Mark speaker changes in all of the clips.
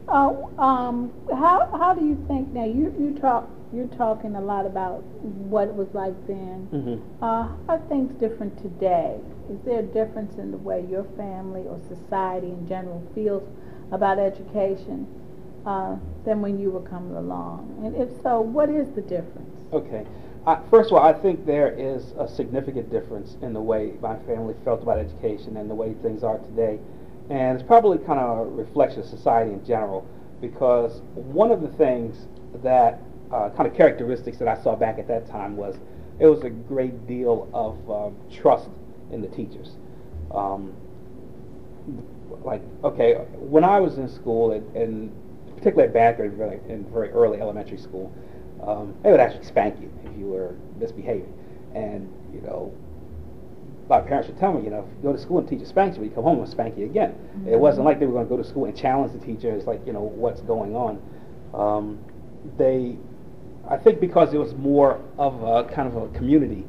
Speaker 1: How do you think now? You're talking a lot about what it was like then. How are things different today? Is there a difference in the way your family or society in general feels about education than when you were coming along? And if so, what is the difference?
Speaker 2: Okay. First of all, I think there is a significant difference in the way my family felt about education and the way things are today. And it's probably kind of a reflection of society in general, because one of the things that kind of characteristics that I saw back at that time was it was a great deal of trust in the teachers. Okay, when I was in school, and particularly at Barber, in very early elementary school, they would actually spank you if you were misbehaving. And, my parents would tell me, if you go to school and the teacher spanks you, you come home and spank you again. It wasn't like they were going to go to school and challenge the teacher. It's like, what's going on. I think because it was more of a kind of a community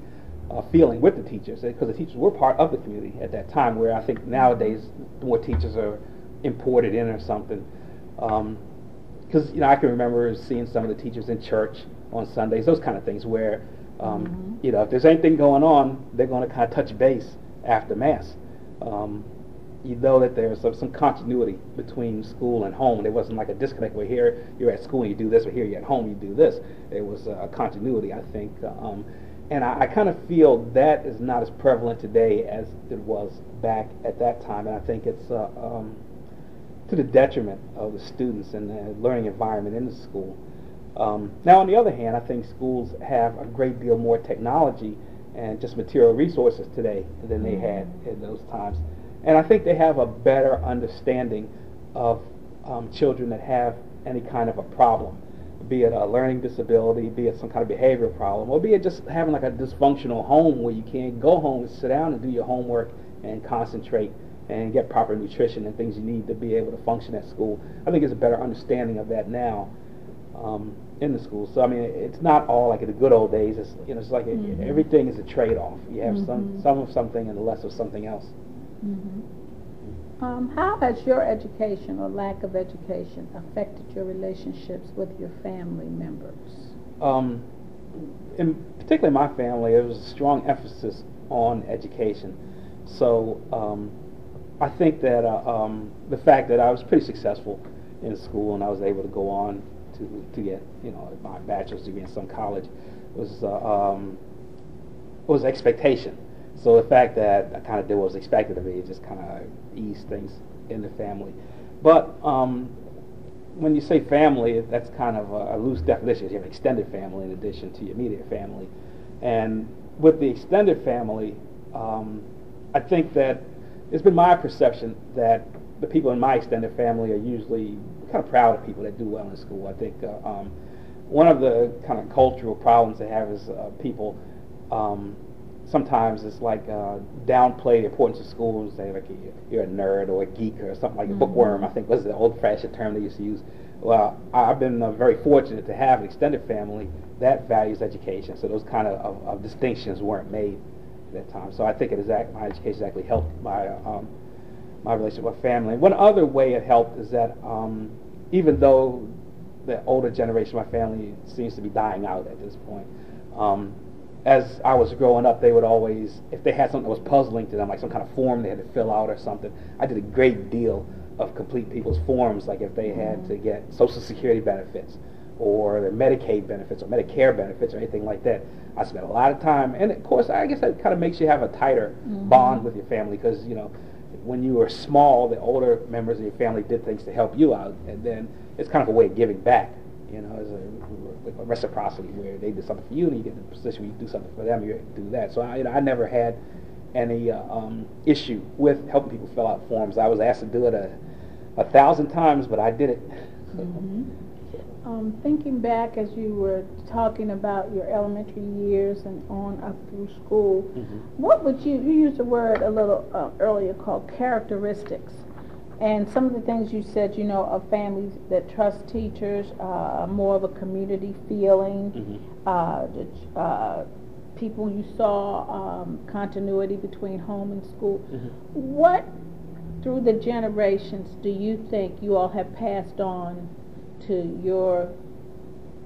Speaker 2: feeling with the teachers, because the teachers were part of the community at that time, where I think nowadays more teachers are imported in or something. Because I can remember seeing some of the teachers in church on Sundays, those kind of things, where if there's anything going on, they're going to kind of touch base after Mass. You know that there's some continuity between school and home. There wasn't like a disconnect where here you're at school and you do this, or here you're at home you do this. There was a continuity, I think. And I kind of feel that is not as prevalent today as it was back at that time. And I think it's to the detriment of the students and the learning environment in the school. Now, on the other hand, I think schools have a great deal more technology and just material resources today than they had in those times. And I think they have a better understanding of children that have any kind of a problem, be it a learning disability, be it some kind of behavioral problem, or be it just having like a dysfunctional home where you can't go home and sit down and do your homework and concentrate and get proper nutrition and things you need to be able to function at school. I think there's a better understanding of that now in the schools. So I mean, it's not all like in the good old days. It's it's like everything is a trade-off. You have some of something and less of something else.
Speaker 1: How has your education or lack of education affected your relationships with your family members?
Speaker 2: In particularly my family, there was a strong emphasis on education. So I think that the fact that I was pretty successful in school and I was able to go on to get my bachelor's degree in some college was expectation. So the fact that I kind of did what was expected of me, it just kind of eased things in the family. But when you say family, that's kind of a loose definition. You have an extended family in addition to your immediate family. And with the extended family, I think that it's been my perception that the people in my extended family are usually kind of proud of people that do well in school. I think one of the kind of cultural problems they have is people sometimes it's like downplay the importance of school and say like you're a nerd or a geek or something like a bookworm, I think was the old-fashioned term they used to use. Well, I've been very fortunate to have an extended family that values education, so those kind of distinctions weren't made at that time. So I think my education actually helped my relationship with family. One other way it helped is that even though the older generation of my family seems to be dying out at this point, as I was growing up, they would always, if they had something that was puzzling to them, like some kind of form they had to fill out or something, I did a great deal of complete people's forms, like if they had to get Social Security benefits or their Medicaid benefits or Medicare benefits or anything like that. I spent a lot of time, and of course, I guess that kind of makes you have a tighter bond with your family, because when you were small, the older members of your family did things to help you out, and then it's kind of a way of giving back. As a reciprocity where they did something for you and you get in a position where you do something for them, you do that. So I never had any issue with helping people fill out forms. I was asked to do it 1,000 times, but I did it.
Speaker 1: Thinking back as you were talking about your elementary years and on up through school, what would you used a word a little earlier called characteristics. And some of the things you said, of families that trust teachers, more of a community feeling, people you saw, continuity between home and school. What through the generations, do you think you all have passed on to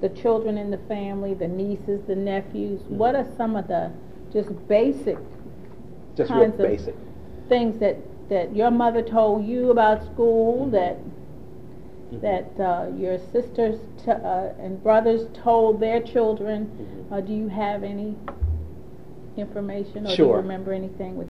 Speaker 1: the children in the family, the nieces, the nephews?
Speaker 2: Mm-hmm.
Speaker 1: What are some of the just basic
Speaker 2: Just
Speaker 1: kinds
Speaker 2: real
Speaker 1: of
Speaker 2: basic.
Speaker 1: things that your mother told you about school,
Speaker 2: Mm-hmm.
Speaker 1: that your sisters and brothers told their children?
Speaker 2: Mm-hmm.
Speaker 1: Do you have any information, or do you
Speaker 2: Sure.
Speaker 1: remember anything with